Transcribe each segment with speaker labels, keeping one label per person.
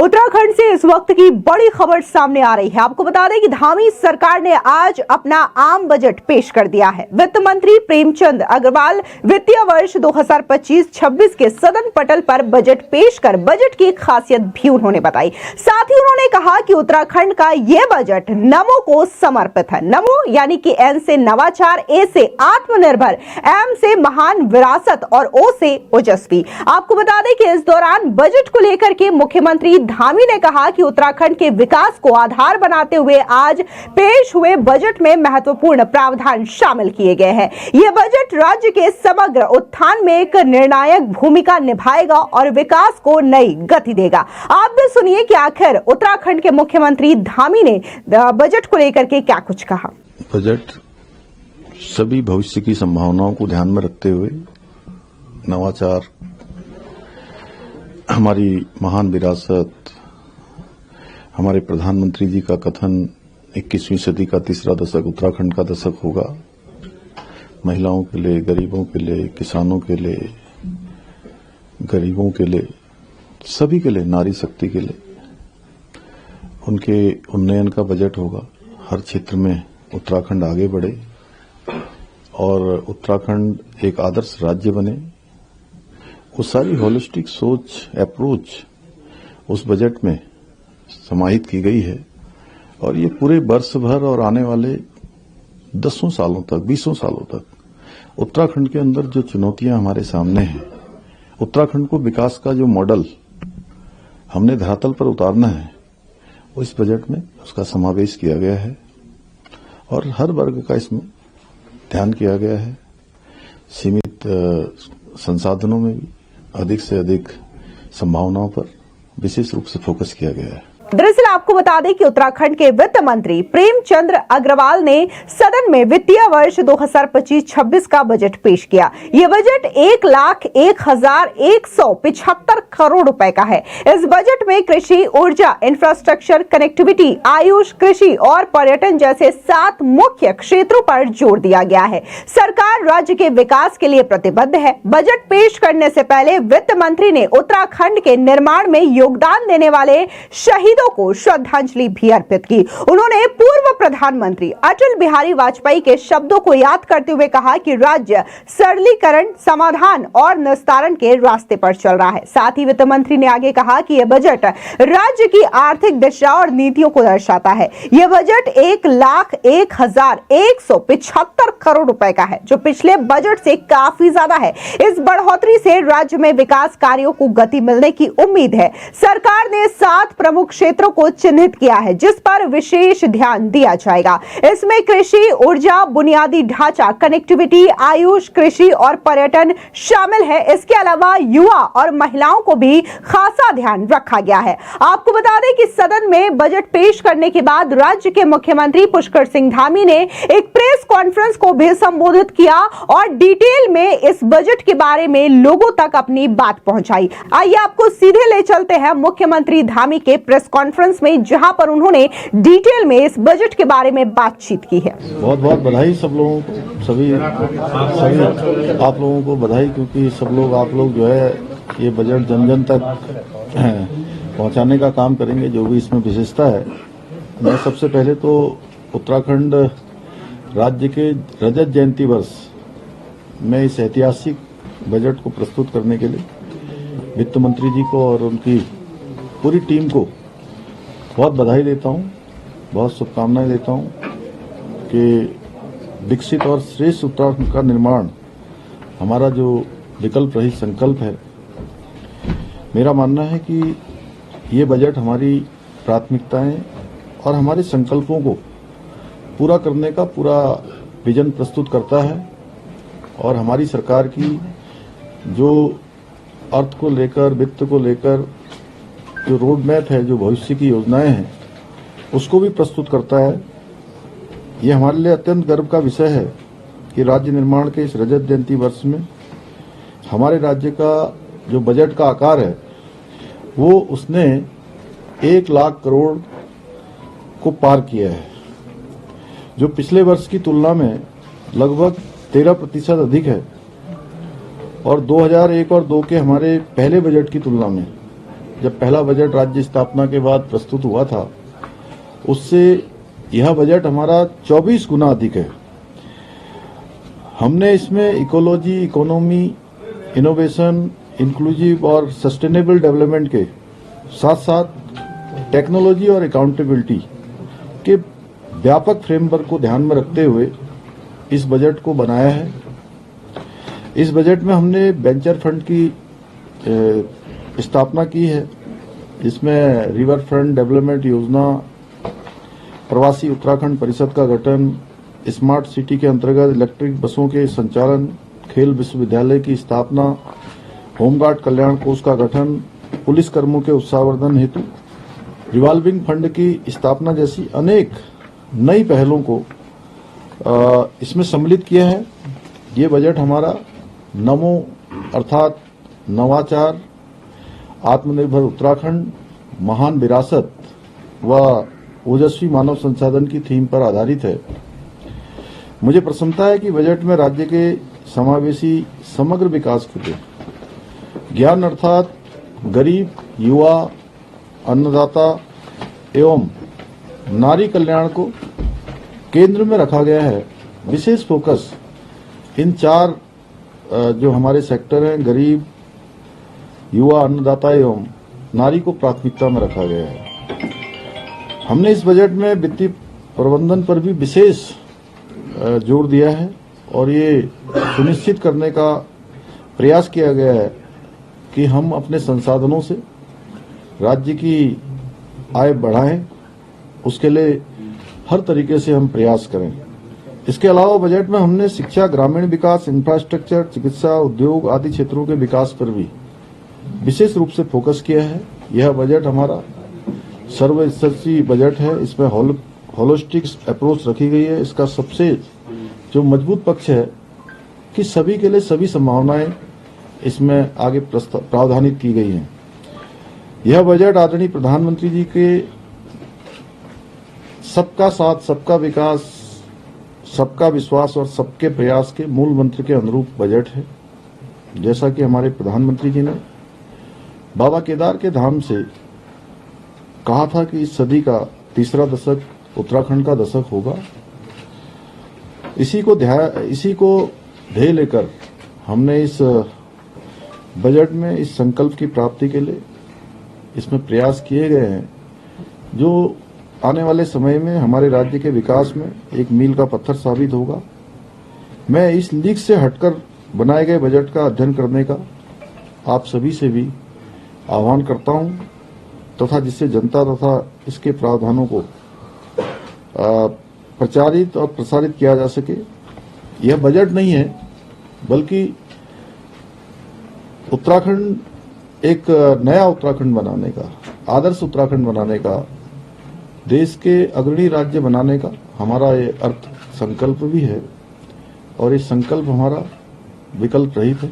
Speaker 1: उत्तराखंड से इस वक्त की बड़ी खबर सामने आ रही है। आपको बता दें कि धामी सरकार ने आज अपना आम बजट पेश कर दिया है। वित्त मंत्री प्रेमचंद अग्रवाल वित्तीय वर्ष 2025-26 के सदन पटल पर बजट पेश कर बजट की खासियत भी उन्होंने बताई। साथ ही उन्होंने कहा कि उत्तराखंड का यह बजट नमो को समर्पित है। नमो यानी कि एन से नवाचार, ए से आत्मनिर्भर, एम से महान विरासत और ओ से ओजस्वी। आपको बता दें कि इस दौरान बजट को लेकर के मुख्यमंत्री धामी ने कहा कि उत्तराखंड के विकास को आधार बनाते हुए आज पेश हुए बजट में महत्वपूर्ण प्रावधान शामिल किए गए हैं। यह बजट राज्य के समग्र उत्थान में एक निर्णायक भूमिका निभाएगा और विकास को नई गति देगा। आप भी सुनिए कि आखिर उत्तराखंड के मुख्यमंत्री धामी ने बजट को लेकर के क्या कुछ कहा।
Speaker 2: बजट सभी भविष्य की संभावनाओं को ध्यान में रखते हुए नवाचार, हमारी महान विरासत, हमारे प्रधानमंत्री जी का कथन 21वीं सदी का तीसरा दशक उत्तराखंड का दशक होगा। महिलाओं के लिए, गरीबों के लिए, किसानों के लिए, गरीबों के लिए, सभी के लिए, नारी शक्ति के लिए उनके उन्नयन का बजट होगा। हर क्षेत्र में उत्तराखंड आगे बढ़े और उत्तराखंड एक आदर्श राज्य बने। वो सारी होलिस्टिक सोच, अप्रोच उस बजट में समाहित की गई है और ये पूरे वर्ष भर और आने वाले 10 सालों तक, 20 सालों तक उत्तराखंड के अंदर जो चुनौतियां हमारे सामने हैं, उत्तराखंड को विकास का जो मॉडल हमने धरातल पर उतारना है, वो इस बजट में उसका समावेश किया गया है और हर वर्ग का इसमें ध्यान किया गया है। सीमित संसाधनों में भी अधिक से अधिक संभावनाओं पर विशेष रूप से फोकस किया गया है।
Speaker 1: दरअसल आपको बता दें कि उत्तराखंड के वित्त मंत्री प्रेमचंद अग्रवाल ने सदन में वित्तीय वर्ष 2025-26 का बजट पेश किया। यह बजट 1,01,175 करोड़ रुपए का है। इस बजट में कृषि, ऊर्जा, इंफ्रास्ट्रक्चर, कनेक्टिविटी, आयुष, कृषि और पर्यटन जैसे 7 मुख्य क्षेत्रों पर जोर दिया गया है। सरकार राज्य के विकास के लिए प्रतिबद्ध है। बजट पेश करने से पहले वित्त मंत्री ने उत्तराखंड के निर्माण में योगदान देने वाले शहीदों को श्रद्धांजलि भी अर्पित की। उन्होंने पूर्व प्रधानमंत्री अटल बिहारी वाजपेयी के शब्दों को याद करते हुए कहा कि राज्य सरलीकरण, समाधान और निस्तारण के रास्ते पर चल रहा है। साथ ही वित्त मंत्री ने आगे कहा कि यह बजट राज्य की आर्थिक दिशा और नीतियों को दर्शाता है। यह बजट 1,01,175 करोड़ रुपए का है, जो पिछले बजट से काफी ज्यादा है। इस बढ़ोतरी से राज्य में विकास कार्यों को गति मिलने की उम्मीद है। सरकार ने 7 प्रमुख क्षेत्रों को चिन्हित किया है, जिस पर विशेष ध्यान दिया जाएगा। इसमें कृषि, ऊर्जा, बुनियादी ढांचा, कनेक्टिविटी, आयुष, कृषि और पर्यटन शामिल है। इसके अलावा युवा और महिलाओं को भी खासा ध्यान रखा गया है। आपको बता दें कि सदन में बजट पेश करने के बाद राज्य के मुख्यमंत्री पुष्कर सिंह धामी ने एक प्रेस कॉन्फ्रेंस को भी संबोधित किया और डिटेल में इस बजट के बारे में लोगों तक अपनी बात पहुंचाई। आइए आपको सीधे ले चलते हैं मुख्यमंत्री धामी के प्रेस कॉन्फ्रेंस में, जहां पर उन्होंने डिटेल में इस बजट के बारे में बातचीत की है।
Speaker 2: बहुत बहुत बधाई सब लोगों को, सभी आप लोगों को बधाई, क्योंकि सब लोग, आप लोग जो है ये बजट जन जन तक पहुंचाने का काम करेंगे, जो भी इसमें विशेषता है। मैं सबसे पहले तो उत्तराखंड राज्य के रजत जयंती वर्ष में इस ऐतिहासिक बजट को प्रस्तुत करने के लिए वित्त मंत्री जी को और उनकी पूरी टीम को बहुत बधाई देता हूं, बहुत शुभकामनाएं देता हूं कि विकसित और श्रेष्ठ उत्तराखंड का निर्माण हमारा जो विकल्प रहित संकल्प है। मेरा मानना है कि ये बजट हमारी प्राथमिकताएं और हमारे संकल्पों को पूरा करने का पूरा विजन प्रस्तुत करता है और हमारी सरकार की जो अर्थ को लेकर, वित्त को लेकर जो रोड मैप है, जो भविष्य की योजनाएं हैं, उसको भी प्रस्तुत करता है। ये हमारे लिए अत्यंत गर्व का विषय है कि राज्य निर्माण के इस रजत जयंती वर्ष में हमारे राज्य का जो बजट का आकार है, वो उसने 1 लाख करोड़ को पार किया है, जो पिछले वर्ष की तुलना में लगभग 13% अधिक है और 2001 और 2 के हमारे पहले बजट की तुलना में जब पहला बजट राज्य स्थापना के बाद प्रस्तुत हुआ था, उससे यह बजट हमारा 24 गुना अधिक है। हमने इसमें इकोलॉजी, इकोनॉमी, इनोवेशन, इंक्लूसिव और सस्टेनेबल डेवलपमेंट के साथ साथ टेक्नोलॉजी और अकाउंटेबिलिटी के व्यापक फ्रेमवर्क को ध्यान में रखते हुए इस बजट को बनाया है। इस बजट में हमने वेंचर फंड की स्थापना की है। इसमें रिवर फ्रंट डेवलपमेंट योजना, प्रवासी उत्तराखंड परिषद का गठन, स्मार्ट सिटी के अंतर्गत इलेक्ट्रिक बसों के संचालन, खेल विश्वविद्यालय की स्थापना, होमगार्ड कल्याण कोष का गठन, पुलिस कर्मों के उत्साहवर्धन हेतु रिवॉल्विंग फंड की स्थापना जैसी अनेक नई पहलों को इसमें सम्मिलित किया है। ये बजट हमारा नमो अर्थात नवाचार, आत्मनिर्भर उत्तराखंड, महान विरासत व ओजस्वी मानव संसाधन की थीम पर आधारित है। मुझे प्रसन्नता है कि बजट में राज्य के समावेशी समग्र विकास के लिए ज्ञान अर्थात गरीब, युवा, अन्नदाता एवं नारी कल्याण को केंद्र में रखा गया है। विशेष फोकस इन चार जो हमारे सेक्टर हैं, गरीब, युवा, अन्नदाता एवं नारी को प्राथमिकता में रखा गया है। हमने इस बजट में वित्तीय प्रबंधन पर भी विशेष जोर दिया है और ये सुनिश्चित करने का प्रयास किया गया है कि हम अपने संसाधनों से राज्य की आय बढ़ाएं, उसके लिए हर तरीके से हम प्रयास करें। इसके अलावा बजट में हमने शिक्षा, ग्रामीण विकास, इंफ्रास्ट्रक्चर, चिकित्सा, उद्योग आदि क्षेत्रों के विकास पर भी विशेष रूप से फोकस किया है। यह बजट हमारा सर्वस्पर्शी बजट है। इसमें होलिस्टिक अप्रोच रखी गई है। इसका सबसे जो मजबूत पक्ष है कि सभी के लिए सभी संभावनाएं इसमें आगे प्रावधानित की गई हैं। यह बजट आदरणीय प्रधानमंत्री जी के सबका साथ, सबका विकास, सबका विश्वास और सबके प्रयास के मूल मंत्र के अनुरूप बजट है। जैसा कि हमारे प्रधानमंत्री जी ने बाबा केदार के धाम से कहा था कि इस सदी का तीसरा दशक उत्तराखंड का दशक होगा, इसी को ध्येय लेकर हमने इस बजट में इस संकल्प की प्राप्ति के लिए इसमें प्रयास किए गए हैं, जो आने वाले समय में हमारे राज्य के विकास में एक मील का पत्थर साबित होगा। मैं इस लीक से हटकर बनाए गए बजट का अध्ययन करने का आप सभी से भी आह्वान करता हूं तथा जिससे जनता तथा इसके प्रावधानों को प्रचारित और प्रसारित किया जा सके। यह बजट नहीं है बल्कि उत्तराखंड एक नया उत्तराखंड बनाने का, आदर्श उत्तराखंड बनाने का, देश के अग्रणी राज्य बनाने का हमारा ये अर्थ संकल्प भी है और ये संकल्प हमारा विकल्प रहित है।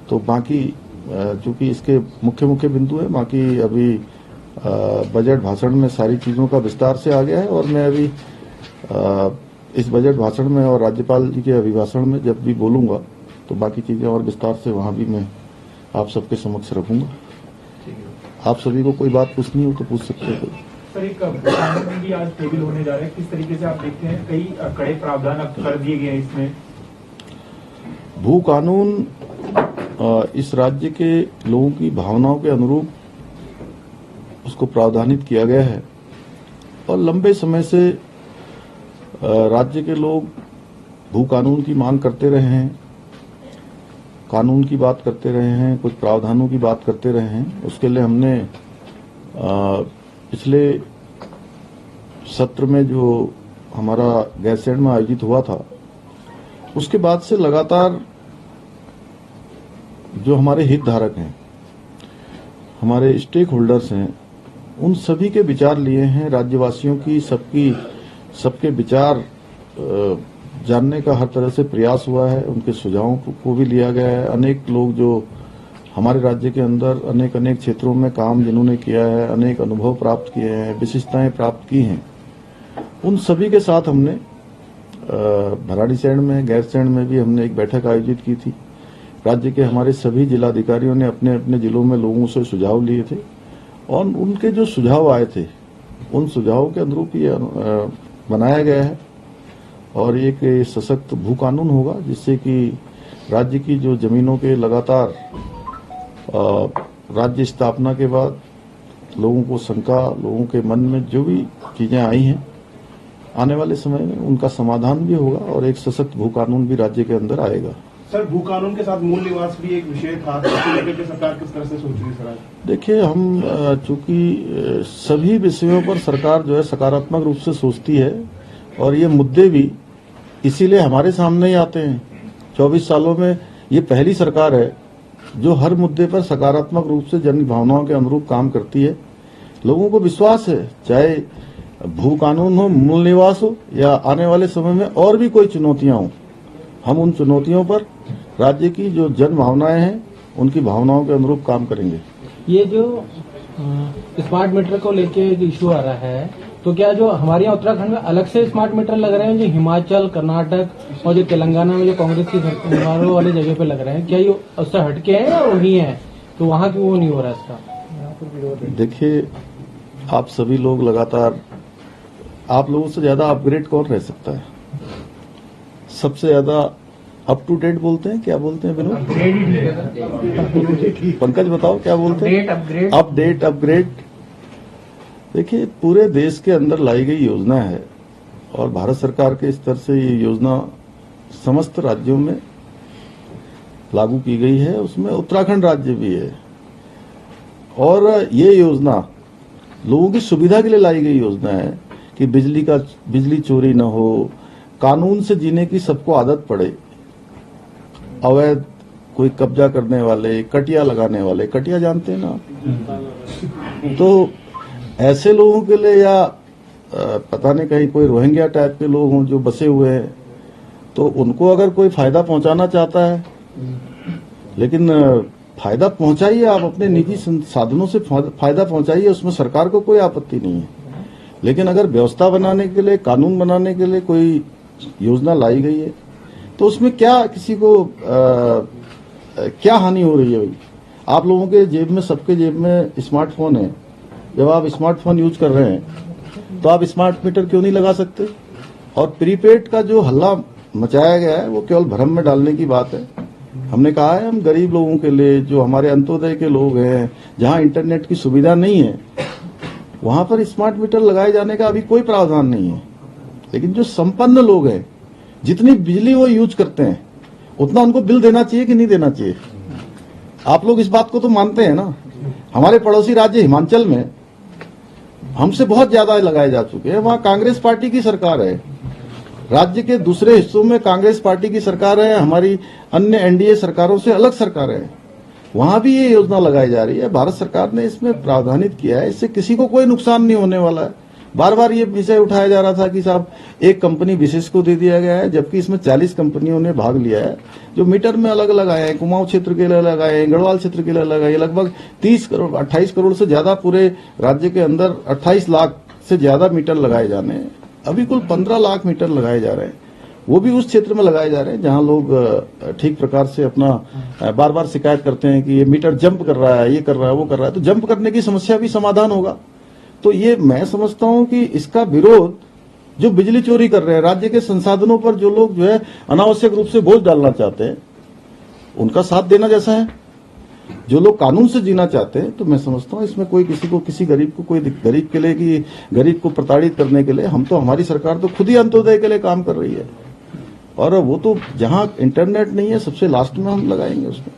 Speaker 2: तो बाकी चूंकि इसके मुख्य बिंदु है, बाकी अभी बजट भाषण में सारी चीजों का विस्तार से आ गया है और मैं अभी इस बजट भाषण में और राज्यपाल जी के अभिभाषण में जब भी बोलूंगा तो बाकी चीजें और विस्तार से वहां भी मैं आप सबके समक्ष रखूंगा। आप सभी को कोई बात पूछनी हो तो पूछ सकते हैं।
Speaker 3: सर, एक कानून भी आज टेबल होने जा रहा है, किस तरीके से आप देखते हैं? कई कड़े प्रावधान अब कर दिए गए हैं इसमें।
Speaker 2: भू कानून इस राज्य के लोगों की भावनाओं के अनुरूप उसको प्रावधानित किया गया है और लंबे समय से राज्य के लोग भू कानून की मांग करते रहे हैं, कानून की बात करते रहे हैं, कुछ प्रावधानों की बात करते रहे हैं। उसके लिए हमने पिछले सत्र में जो हमारा गैरसैंण में आयोजित हुआ था उसके बाद से लगातार जो हमारे हितधारक हैं, हमारे स्टेक होल्डर्स हैं, उन सभी के विचार लिए हैं। राज्यवासियों की सबके विचार जानने का हर तरह से प्रयास हुआ है, उनके सुझावों को भी लिया गया है। अनेक लोग जो हमारे राज्य के अंदर अनेक क्षेत्रों में काम जिन्होंने किया है, अनेक अनुभव प्राप्त किए हैं, विशिष्टताएं प्राप्त की हैं, उन सभी के साथ हमने भराड़ीसैंण में, गैरसैंण में भी हमने एक बैठक आयोजित की थी। राज्य के हमारे सभी जिलाधिकारियों ने अपने अपने जिलों में लोगों से सुझाव लिए थे और उनके जो सुझाव आए थे उन सुझावों के अनुरूप ये बनाया गया है और एक सशक्त भू कानून होगा जिससे कि राज्य की जो जमीनों के लगातार राज्य स्थापना के बाद लोगों को शंका, लोगों के मन में जो भी चीजें आई हैं आने वाले समय में उनका समाधान भी होगा और एक सशक्त भू कानून भी राज्य के अंदर आएगा।
Speaker 4: सर, भू कानून के साथ मूल निवास भी एक विषय था, इसको लेकर के सरकार किस तरह से सोच रही है सर आज?
Speaker 2: देखिए, हम चूंकि सभी विषयों पर सरकार जो है सकारात्मक रूप से सोचती है और ये मुद्दे भी इसीलिए हमारे सामने ही आते हैं। 24 सालों में ये पहली सरकार है जो हर मुद्दे पर सकारात्मक रूप से जन भावनाओं के अनुरूप काम करती है। लोगों को विश्वास है, चाहे भू कानून हो, मूल निवास हो या आने वाले समय में और भी कोई चुनौतियां हो, हम उन चुनौतियों पर राज्य की जो जन भावनाएं हैं उनकी भावनाओं के अनुरूप काम करेंगे।
Speaker 5: ये जो स्मार्ट मीटर को लेके जो इशू आ रहा है, तो क्या जो हमारे यहाँ उत्तराखंड में अलग से स्मार्ट मीटर लग रहे हैं जो हिमाचल, कर्नाटक और जो तेलंगाना में जो कांग्रेस की सरकारों वाले जगह पे लग रहे हैं, क्या ये उससे हटके हैं या वही है? तो वहाँ क्यों वो नहीं हो रहा इसका?
Speaker 2: देखिए, आप सभी लोग लगातार, आप लोगों से ज्यादा अपग्रेड कौन रह सकता है? सबसे ज्यादा अप टू डेट बोलते हैं, क्या बोलते हैं विनोद? पंकज बताओ क्या बोलते हैं? Update, upgrade. देखिए, पूरे देश के अंदर लाई गई योजना है और भारत सरकार के स्तर से ये योजना समस्त राज्यों में लागू की गई है, उसमें उत्तराखंड राज्य भी है। और ये योजना लोगों की सुविधा के लिए लाई गई योजना है कि बिजली चोरी न हो, कानून से जीने की सबको आदत पड़े। अवैध कोई कब्जा करने वाले, कटिया लगाने वाले, कटिया जानते हैं ना, तो ऐसे लोगों के लिए या पता नहीं कहीं कोई रोहिंग्या टाइप के लोग हों जो बसे हुए हैं, तो उनको अगर कोई फायदा पहुंचाना चाहता है, लेकिन फायदा पहुंचाइए, आप अपने निजी साधनों से फायदा पहुंचाइए, उसमें सरकार को कोई आपत्ति नहीं है। लेकिन अगर व्यवस्था बनाने के लिए, कानून बनाने के लिए कोई योजना लाई गई है तो उसमें क्या किसी को क्या हानि हो रही है? भाई, आप लोगों के जेब में, सबके जेब में स्मार्टफोन है। जब आप स्मार्टफोन यूज कर रहे हैं तो आप स्मार्ट मीटर क्यों नहीं लगा सकते? और प्रीपेड का जो हल्ला मचाया गया है वो केवल भ्रम में डालने की बात है। हमने कहा है, हम गरीब लोगों के लिए, जो हमारे अंत्योदय के लोग हैं, जहां इंटरनेट की सुविधा नहीं है, वहां पर स्मार्ट मीटर लगाए जाने का अभी कोई प्रावधान नहीं है। लेकिन जो संपन्न लोग हैं, जितनी बिजली वो यूज करते हैं, उतना उनको बिल देना चाहिए कि नहीं देना चाहिए? आप लोग इस बात को तो मानते हैं ना। हमारे पड़ोसी राज्य हिमाचल में हमसे बहुत ज्यादा लगाए जा चुके हैं। वहां कांग्रेस पार्टी की सरकार है, राज्य के दूसरे हिस्सों में कांग्रेस पार्टी की सरकार है, हमारी अन्य एनडीए सरकारों से अलग सरकार है, वहां भी ये योजना लगाई जा रही है। भारत सरकार ने इसमें प्रावधानित किया है, इससे किसी को कोई नुकसान नहीं होने वाला है। बार बार ये विषय उठाया जा रहा था कि साहब एक कंपनी विशेष को दे दिया गया है, जबकि इसमें 40 कंपनियों ने भाग लिया है जो मीटर में अलग अलग आए हैं। कुमाऊं क्षेत्र के लिए अलग आए हैं, गढ़वाल क्षेत्र के लिए अलग आए, लगभग 30 करोड़ 28 करोड़ से ज्यादा पूरे राज्य के अंदर 28 लाख से ज्यादा मीटर लगाए जाने हैं। अभी कुल 15 लाख मीटर लगाए जा रहे हैं, वो भी उस क्षेत्र में लगाए जा रहे हैं जहां लोग ठीक प्रकार से अपना बार बार शिकायत करते हैं कि ये मीटर जंप कर रहा है, ये कर रहा है, वो कर रहा है। तो जंप करने की समस्या भी समाधान होगा। तो ये मैं समझता हूं कि इसका विरोध जो बिजली चोरी कर रहे हैं, राज्य के संसाधनों पर जो लोग जो है अनावश्यक रूप से बोझ डालना चाहते हैं, उनका साथ देना जैसा है। जो लोग कानून से जीना चाहते हैं, तो मैं समझता हूं इसमें कोई किसी गरीब को, कोई गरीब के लिए कि गरीब को प्रताड़ित करने के लिए, हम तो, हमारी सरकार तो खुद ही अंत्योदय के लिए काम कर रही है। और वो तो जहां इंटरनेट नहीं है, सबसे लास्ट में हम लगाएंगे उसमें।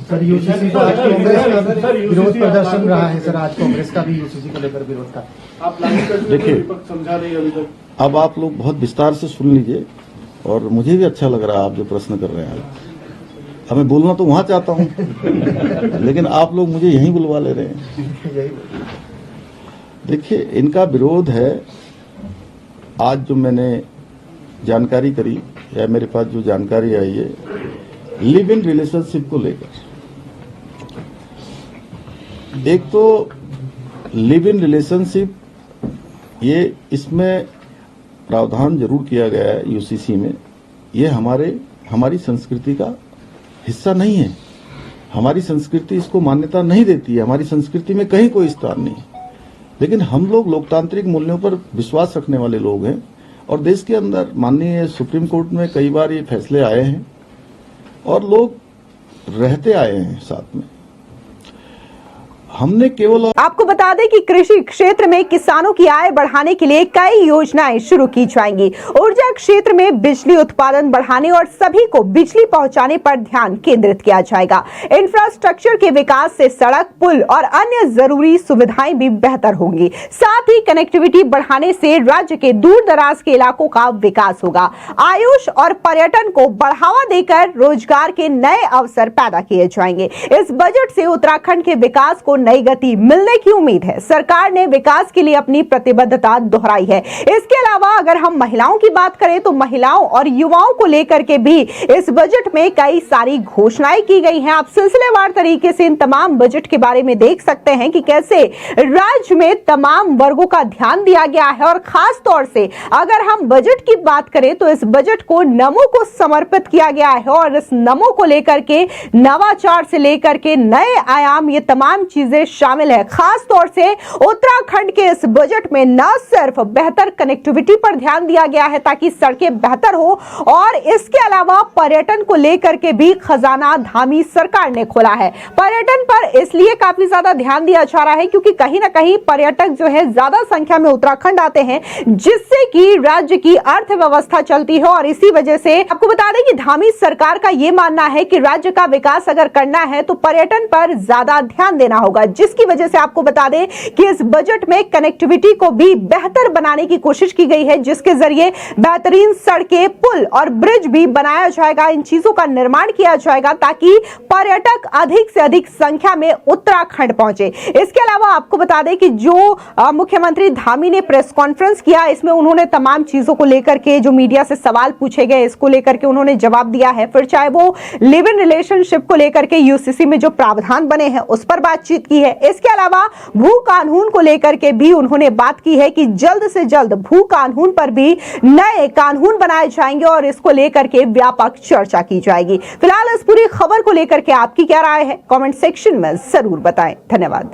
Speaker 6: सर, यूसीसी तो आज कांग्रेस का विरोध प्रदर्शन रहा है सर, आज कांग्रेस का भी यूसीसी को लेकर विरोध था।
Speaker 4: आप लागू करने में
Speaker 2: देखिए,
Speaker 4: विपक्ष समझा नहीं अभी तक।
Speaker 2: अब आप लोग बहुत विस्तार से सुन लीजिए, और मुझे भी अच्छा लग रहा है आप जो प्रश्न कर रहे हैं। अब मैं बोलना तो वहां चाहता हूं लेकिन आप लोग मुझे यहीं बुलवा ले रहे हैं। देखिए, इनका विरोध है, आज जो मैंने जानकारी करी या मेरे पास जो जानकारी आई है, लिव इन रिलेशनशिप को लेकर। एक तो लिव इन रिलेशनशिप, ये इसमें प्रावधान जरूर किया गया है यूसीसी में। ये हमारी संस्कृति का हिस्सा नहीं है। हमारी संस्कृति इसको मान्यता नहीं देती है। हमारी संस्कृति में कहीं कोई स्थान नहीं है। लेकिन हम लोग लोकतांत्रिक मूल्यों पर विश्वास रखने वाले लोग हैं और देश के अंदर माननीय सुप्रीम कोर्ट में कई बार ये फैसले आए हैं और लोग रहते आए हैं साथ में। हमने केवल
Speaker 1: आपको बता दें कि कृषि क्षेत्र में किसानों की आय बढ़ाने के लिए कई योजनाएं शुरू की जाएंगी। ऊर्जा क्षेत्र में बिजली उत्पादन बढ़ाने और सभी को बिजली पहुंचाने पर ध्यान केंद्रित किया जाएगा। इंफ्रास्ट्रक्चर के विकास से सड़क, पुल और अन्य जरूरी सुविधाएं भी बेहतर होंगी। साथ ही कनेक्टिविटी बढ़ाने से राज्य के दूर दराज के इलाकों का विकास होगा। आयुष और पर्यटन को बढ़ावा देकर रोजगार के नए अवसर पैदा किए जाएंगे। इस बजट से उत्तराखंड के विकास को नई गति मिलने की उम्मीद है। सरकार ने विकास के लिए अपनी प्रतिबद्धता दोहराई है। इसके अलावा अगर हम महिलाओं की बात करें तो महिलाओं और युवाओं को लेकर के भी इस बजट में कई सारी घोषणाएं की गई हैं। आप सिलसिलेवार तरीके से इन तमाम बजट के बारे में देख सकते हैं कि कैसे राज्य में तमाम वर्गों का ध्यान दिया गया है। और खास तौर से अगर हम बजट की बात करें तो इस बजट को नमो को समर्पित किया गया है और इस नमो को लेकर के नवाचार से लेकर के नए आयाम, ये तमाम चीजें शामिल है। खास तौर से उत्तराखंड के इस बजट में न सिर्फ बेहतर कनेक्टिविटी पर ध्यान दिया गया है ताकि सड़कें बेहतर हो, और इसके अलावा पर्यटन को लेकर के भी खजाना धामी सरकार ने खोला है। पर्यटन पर इसलिए काफी ज्यादा ध्यान दिया जा रहा है क्योंकि कहीं ना कहीं पर्यटक जो है ज्यादा संख्या में उत्तराखंड आते हैं, जिससे कि राज्य की अर्थव्यवस्था चलती है। और इसी वजह से आपको बता दें कि धामी सरकार का यह मानना है कि राज्य का विकास अगर करना है तो पर्यटन पर ज्यादा ध्यान देना होगा, जिसकी वजह से आपको बता दें कि इस बजट में कनेक्टिविटी को भी बेहतर बनाने की कोशिश की गई है, जिसके जरिए बेहतरीन सड़कें, पुल और ब्रिज भी बनाया जाएगा। इन चीजों का निर्माण किया जाएगा ताकि पर्यटक अधिक से अधिक संख्या में उत्तराखंड पहुंचे। इसके अलावा आपको बता दें कि जो मुख्यमंत्री धामी ने प्रेस कॉन्फ्रेंस किया, इसमें उन्होंने तमाम चीजों को लेकर के जो मीडिया से सवाल पूछे गए, इसको लेकर के उन्होंने जवाब दिया है। फिर चाहे वो लिव इन रिलेशनशिप को लेकर के यूसीसी में जो प्रावधान बने हैं उस पर बातचीत की है। इसके अलावा भू कानून को लेकर के भी उन्होंने बात की है कि जल्द से जल्द भू कानून पर भी नए कानून बनाए जाएंगे और इसको लेकर के व्यापक चर्चा की जाएगी। फिलहाल इस पूरी खबर को लेकर के आपकी क्या राय है, कमेंट सेक्शन में जरूर बताएं। धन्यवाद।